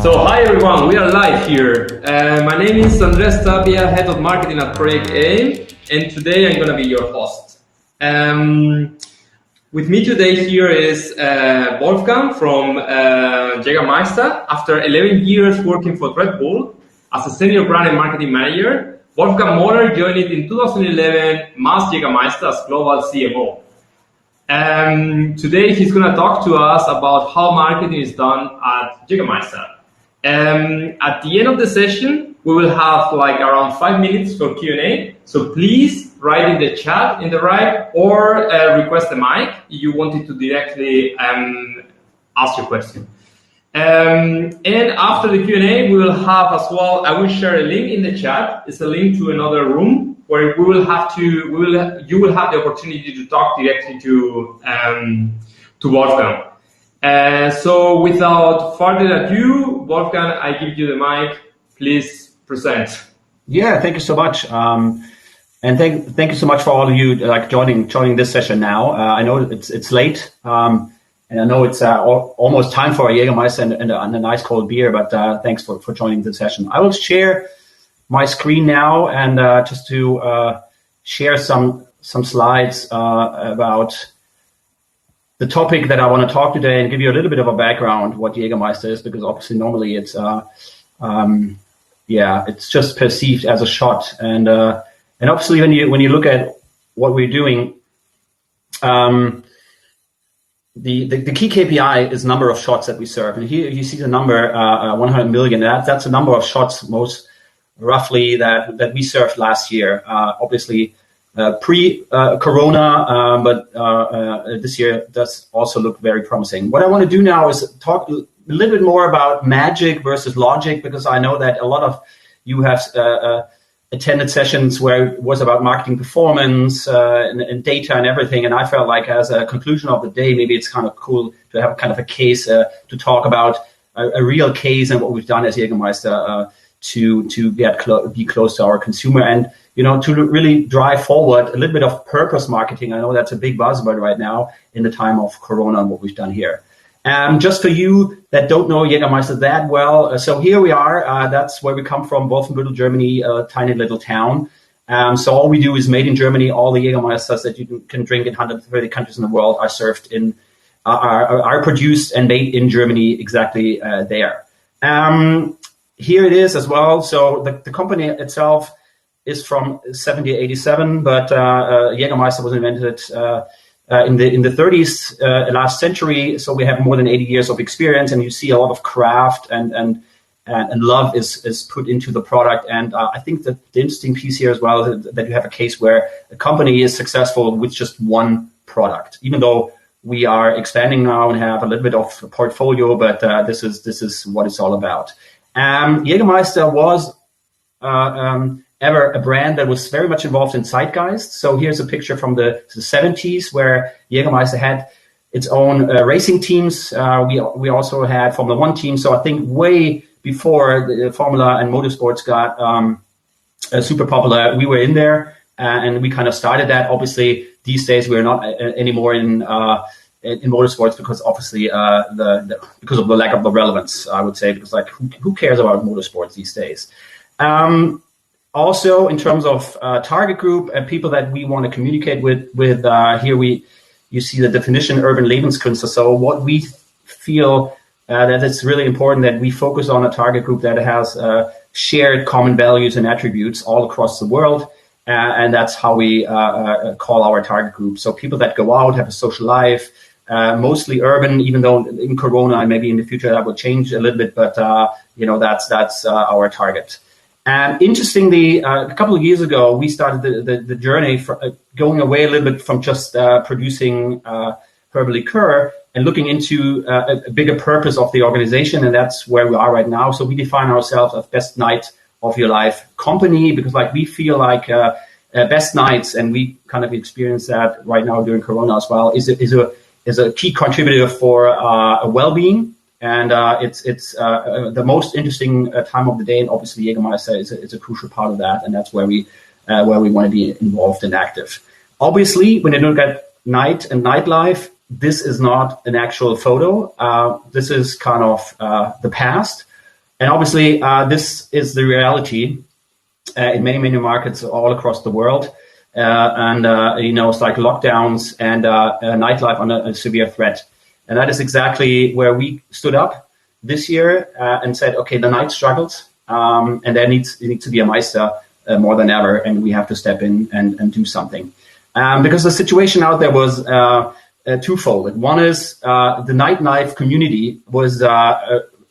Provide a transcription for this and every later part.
So hi everyone, we are live here. My name is Andres Tapia, Head of Marketing at Project A, and today I'm going to be your host. With me today here is Wolfgang from Jägermeister. After 11 years working for Red Bull as a Senior Brand and Marketing Manager, Wolfgang Moller joined in 2011 Mass Jägermeister as Global CMO. Today he's going to talk to us about how marketing is done at Jägermeister. At the end of the session, we will have like around 5 minutes for Q&A. So please write in the chat in the right or request the mic if you wanted to directly ask your question. And after the Q&A, we will have as well, I will share a link in the chat. It's a link to another room where you will have the opportunity to talk directly to Wolfgang. So without further ado, Wolfgang, I give you the mic. Please present. Yeah, thank you so much. And thank you so much for all of you joining this session now. I know it's late, and I know it's almost time for a Jägermeister and a nice cold beer, but thanks for joining the session. I will share my screen now and just to share some slides about the topic that I want to talk today and give you a little bit of a background what Jägermeister is, because obviously normally it's just perceived as a shot, and obviously when you look at what we're doing, the key KPI is number of shots that we serve, and here you see the number 100 million. That's the number of shots most roughly that we served last year. Obviously. Pre-Corona, but this year does also look very promising. What I want to do now is talk a little bit more about magic versus logic, because I know that a lot of you have attended sessions where it was about marketing performance and data and everything, and I felt like as a conclusion of the day, maybe it's kind of cool to have kind of a case to talk about a real case and what we've done as Jägermeister to be close to our consumer and to really drive forward a little bit of purpose marketing. I know that's a big buzzword right now in the time of Corona and what we've done here. Just for you that don't know Jägermeister that well, so here we are. That's where we come from, Wolfenbüttel, Germany, a tiny little town. So all we do is made in Germany. All the Jägermeisters that you can drink in 130 countries in the world are served are produced and made in Germany exactly there. Here it is as well. So the company itself is from 1787, but Jägermeister was invented in the 30s last century. So we have more than 80 years of experience, and you see a lot of craft and love is put into the product. And I think that the interesting piece here as well is that you have a case where a company is successful with just one product, even though we are expanding now and have a little bit of a portfolio. But this is what it's all about. Jägermeister was ever a brand that was very much involved in zeitgeist. So here's a picture from the 70s where Jägermeister had its own racing teams. We also had Formula One teams. So I think way before the Formula and motorsports got super popular, we were in there and we kind of started that. Obviously, these days we're not anymore in motorsports because obviously because of the lack of the relevance, I would say, because like who cares about motorsports these days? Also, in terms of target group and people that we want to communicate with here you see the definition urban Lebenskünstler. So what we feel that it's really important that we focus on a target group that has shared common values and attributes all across the world. And that's how we call our target group. So people that go out, have a social life, mostly urban, even though in Corona and maybe in the future that will change a little bit, but that's our target. And interestingly, a couple of years ago, we started the journey for going away a little bit from just producing herbal liqueur and looking into a bigger purpose of the organization, and that's where we are right now. So we define ourselves as best night of your life company, because like we feel like best nights, and we kind of experience that right now during Corona as well, is a key contributor for a well-being. And it's the most interesting time of the day, and obviously Jägermeister is a crucial part of that, and that's where we want to be involved and active. Obviously, when you look at night and nightlife, this is not an actual photo. This is kind of the past. And obviously, this is the reality in many, many markets all across the world. It's like lockdowns and nightlife under a severe threat. And that is exactly where we stood up this year and said, okay, the night struggles, and there needs to be a Meister more than ever, and we have to step in and do something. Because the situation out there was twofold. One is the nightlife community was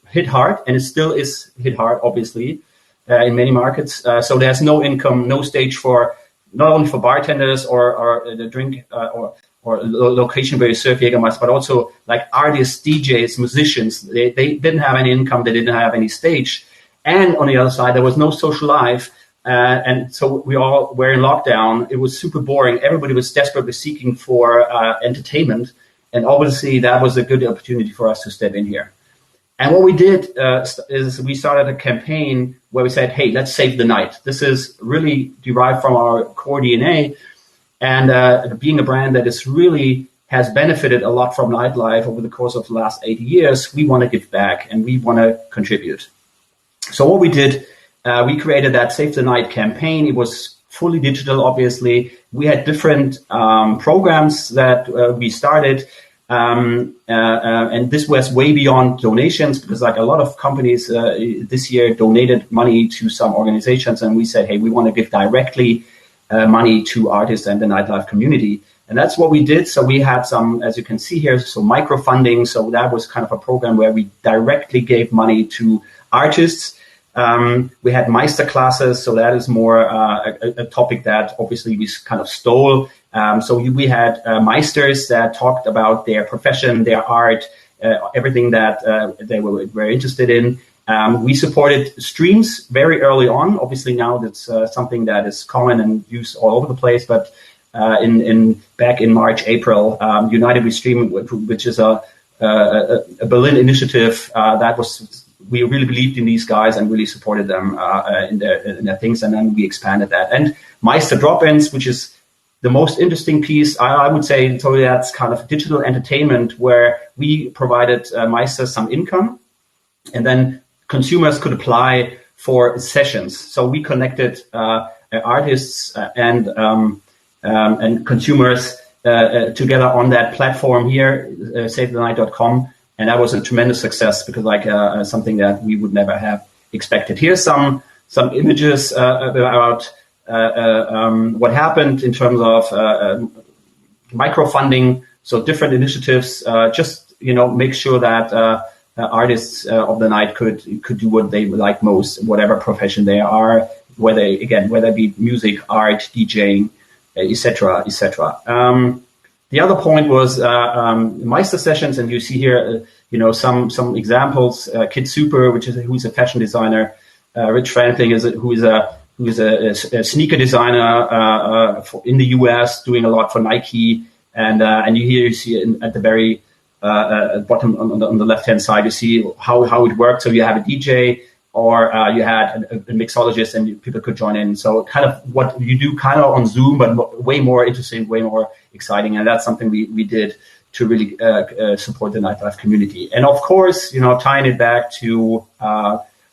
hit hard, and it still is hit hard, obviously, in many markets. So there's no income, no stage for not only for bartenders or the drink or location where you serve Jägermeister, but also like artists, DJs, musicians. They didn't have any income, they didn't have any stage. And on the other side, there was no social life. And so we all were in lockdown. It was super boring. Everybody was desperately seeking for entertainment. And obviously that was a good opportunity for us to step in here. And what we did is we started a campaign where we said, hey, let's save the night. This is really derived from our core DNA. And being a brand that is really has benefited a lot from nightlife over the course of the last 80 years, we want to give back and we want to contribute. So what we did, we created that Save the Night campaign. It was fully digital, obviously. We had different programs that we started. And this was way beyond donations, because like a lot of companies this year donated money to some organizations, and we said, hey, we want to give directly money to artists and the nightlife community. And that's what we did. So we had some, as you can see here, so micro funding. So that was kind of a program where we directly gave money to artists. We had Meister classes, so that is more a topic that obviously we kind of stole. So we had Meisters that talked about their profession, their art, everything that they were interested in. We supported streams very early on. Obviously now that's something that is common and used all over the place. But back in March, April, United We Stream, which is a Berlin initiative, we really believed in these guys and really supported them in their things, and then we expanded that. And Meister drop-ins, which is the most interesting piece, I would say, totally that's kind of digital entertainment where we provided Meister some income, and then consumers could apply for sessions. So we connected artists and consumers together on that platform here, SaveTheNight.com. And that was a tremendous success, because something that we would never have expected. Here's some images about what happened in terms of microfunding. So different initiatives, just make sure that artists of the night could do what they like most, whatever profession they are, whether it be music, art, DJing, etc., etc. The other point was Meister sessions, and you see here, some examples. Kid Super, who's a fashion designer. Rich Frankling who is a sneaker designer in the US, doing a lot for Nike. And you see at the very bottom on the left hand side, you see how it works. So you have a DJ, or you had a mixologist, and people could join in. So kind of what you do kind of on Zoom, but way more interesting, way more exciting. And that's something we did to really support the nightlife community. And of course, tying it back to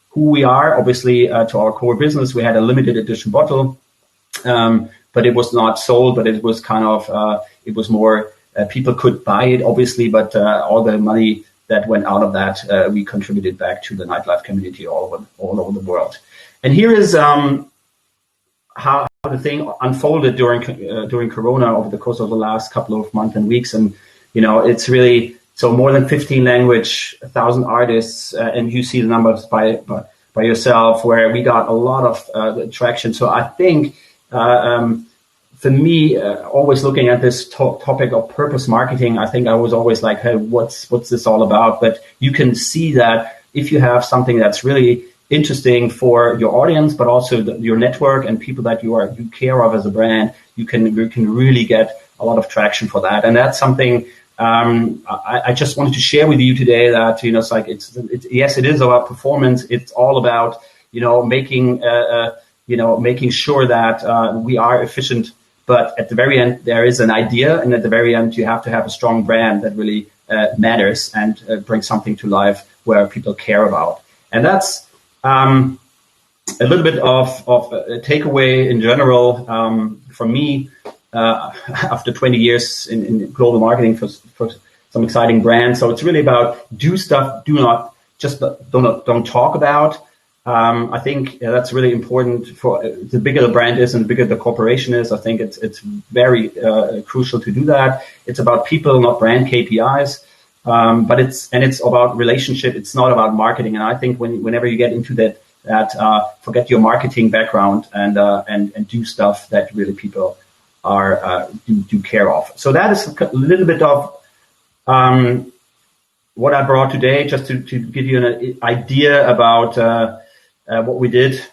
who we are, obviously to our core business, we had a limited edition bottle, but it was not sold, but it was kind of, it was more, people could buy it, obviously, but all the money that went out of that, we contributed back to the nightlife community all over the world. And here is how the thing unfolded during Corona over the course of the last couple of months and weeks. And it's really so more than 15 language, 1,000 artists, and you see the numbers by yourself, where we got a lot of traction. So I think for me, always looking at this topic of purpose marketing, I think I was always like, hey, what's this all about? But you can see that if you have something that's really interesting for your audience, but also your network and people that you care of as a brand, you can really get a lot of traction for that. And that's something I just wanted to share with you today, that it's like yes, it is about performance. It's all about making sure that we are efficient. But at the very end, there is an idea, and at the very end, you have to have a strong brand that really matters and brings something to life where people care about. And that's a little bit of a takeaway in general for me after 20 years in global marketing for some exciting brands. So it's really about do stuff, don't talk about. I think that's really important for the bigger the brand is and the bigger the corporation is. I think it's very crucial to do that. It's about people, not brand KPIs. But it's about relationship. It's not about marketing. And I think whenever you get into that forget your marketing background and do stuff that really people are do care of. So that is a little bit of what I brought today, just to give you an idea about what we did.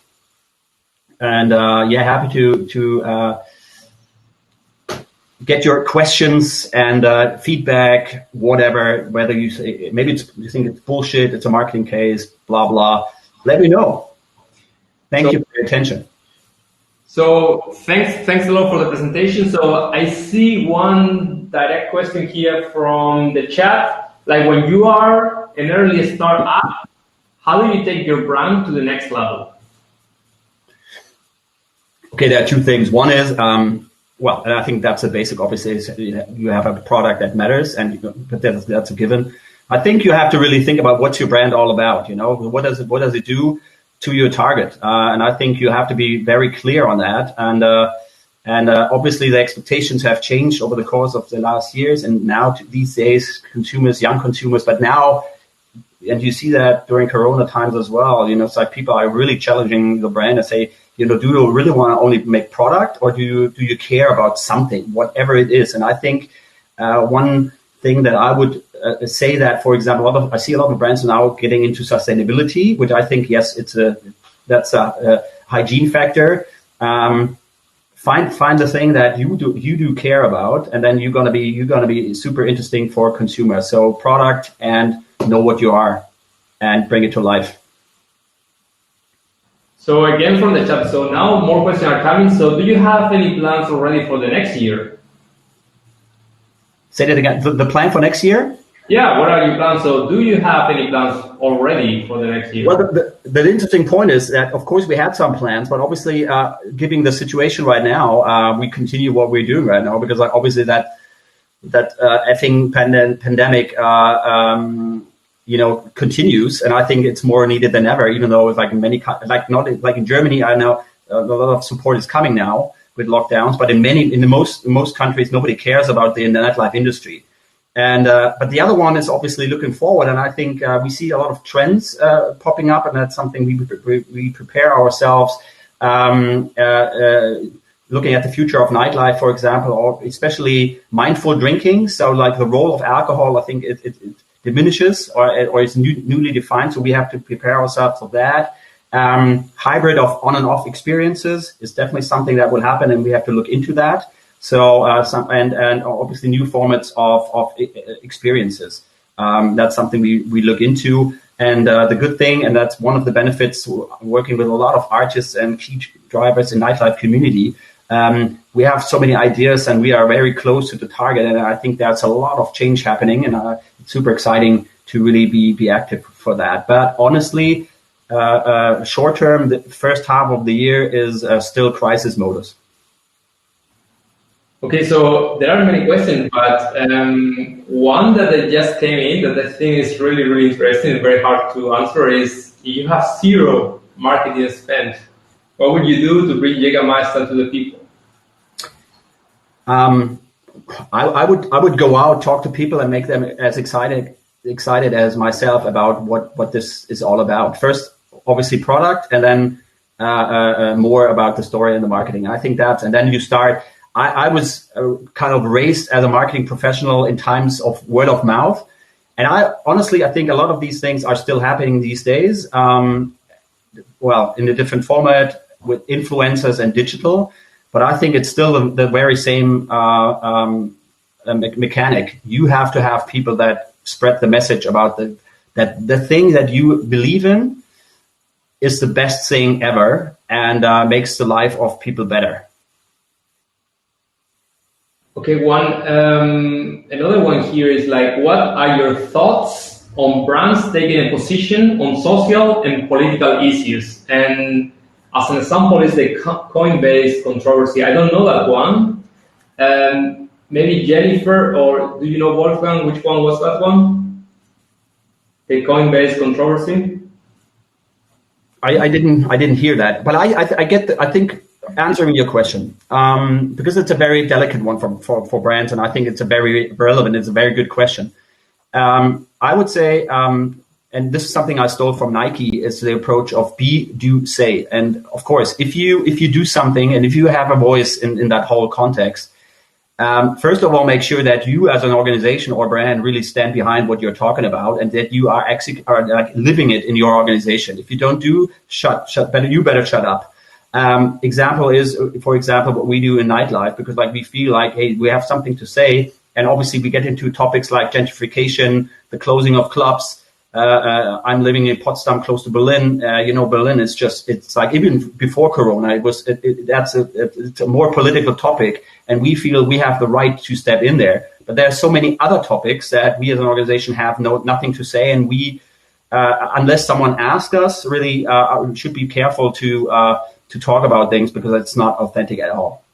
And happy to get your questions and feedback, whatever, whether you say, maybe you think it's bullshit, it's a marketing case, blah, blah. Let me know. Thank you for your attention. So thanks a lot for the presentation. So I see one direct question here from the chat. Like, when you are an early startup, how do you take your brand to the next level? Okay, there are two things. One is, well, and I think that's a basic, obviously, is you have a product that matters, but that's a given. I think you have to really think about what's your brand all about. What does it do to your target? And I think you have to be very clear on that. And obviously the expectations have changed over the course of the last years. And now these days, young consumers, but now, and you see that during Corona times as well, it's like people are really challenging the brand and say, do you really want to only make product, or do you care about something, whatever it is? And I think one thing that I would say that, for example, I see a lot of brands now getting into sustainability, which I think, yes, that's a hygiene factor. Find the thing that you do care about, and then you're gonna be super interesting for consumers. So product, and know what you are, and bring it to life. So again, from the chat, so now more questions are coming. So do you have any plans already for the next year? Say that again. The plan for next year? Yeah, what are your plans? So do you have any plans already for the next year? Well, the interesting point is that, of course, we had some plans, but obviously, given the situation right now, we continue what we're doing right now, because obviously that effing pandemic continues, and I think it's more needed than ever. Even though, like in Germany, I know a lot of support is coming now with lockdowns, but in most countries, nobody cares about the nightlife industry. And but the other one is obviously looking forward, and I think we see a lot of trends popping up, and that's something we prepare ourselves. Looking at the future of nightlife, for example, or especially mindful drinking. So, like, the role of alcohol, I think it diminishes or is newly defined. So we have to prepare ourselves for that. Hybrid of on and off experiences is definitely something that will happen, and we have to look into that. So and obviously new formats of experiences. That's something we look into. And the good thing, and that's one of the benefits working with a lot of artists and key drivers in nightlife community. We have so many ideas, and we are very close to the target. And I think there's a lot of change happening, and it's super exciting to really be active for that. But honestly, short term, the first half of the year is still crisis modus. Okay, so there are many questions, but one that just came in that I think is really, really interesting and very hard to answer is, you have zero marketing spend. What would you do to bring Jägermeister to the people? I would go out, talk to people, and make them as excited as myself about what this is all about. First, obviously product, and then more about the story and the marketing. I think and then you start. I was kind of raised as a marketing professional in times of word of mouth. And I think a lot of these things are still happening these days. Well, in a different format with influencers and digital, but I think it's still the very same mechanic. You have to have people that spread the message about that the thing that you believe in is the best thing ever, and makes the life of people better. Okay, another one here is like, what are your thoughts on brands taking a position on social and political issues. And as an example is the Coinbase controversy. I don't know that one. Maybe Jennifer, or do you know Wolfgang? Which one was that one? The Coinbase controversy. I didn't hear that, but I think answering your question, because it's a very delicate one for brands, and I think it's a very relevant, it's a very good question. I would say, and this is something I stole from Nike, is the approach of be, do, say. And of course, if you do something and if you have a voice in that whole context, first of all, make sure that you as an organization or brand really stand behind what you're talking about and that you are like living it in your organization. If you don't do, you better shut up. Example is, for example, what we do in nightlife, because like we feel like, hey, we have something to say. And obviously we get into topics like gentrification, the closing of clubs. I'm living in Potsdam, close to Berlin. Berlin is it's like even before Corona, it's a more political topic. And we feel we have the right to step in there. But there are so many other topics that we as an organization have nothing to say. And we, unless someone asks us, really should be careful to talk about things because it's not authentic at all.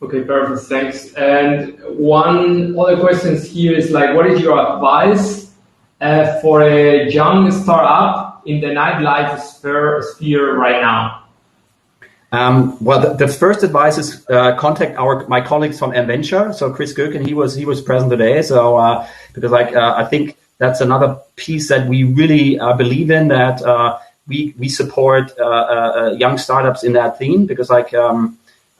Okay, perfect, thanks. And one other question here is like, what is your advice for a young startup in the nightlife sphere right now? Well, the first advice is contact my colleagues from Venture. So Chris Goeken, he was present today. So because I think that's another piece that we really believe in, that we support young startups in that theme, because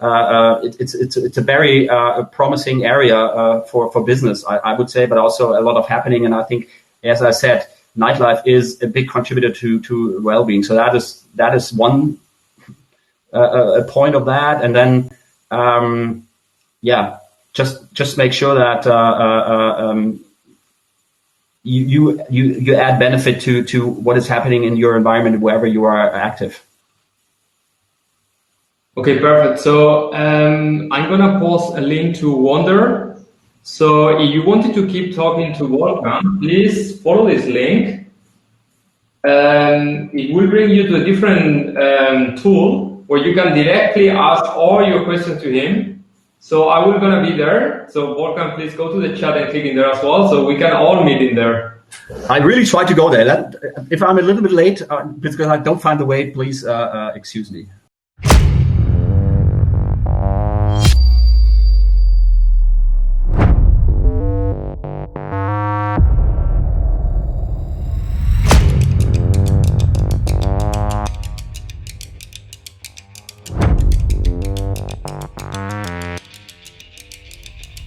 it's a very promising area for business, I would say, but also a lot of happening. And I think, as I said, nightlife is a big contributor to well-being. So that is one a point of that. And then just make sure that you add benefit to what is happening in your environment wherever you are active. Okay, perfect. So I'm gonna post a link to Wonder. So if you wanted to keep talking to Wolfgang, please follow this link. It will bring you to a different tool where you can directly ask all your questions to him. So I will gonna be there. So Wolfgang, please go to the chat and click in there as well, so we can all meet in there. I really try to go there. If I'm a little bit late because I don't find the way, please excuse me.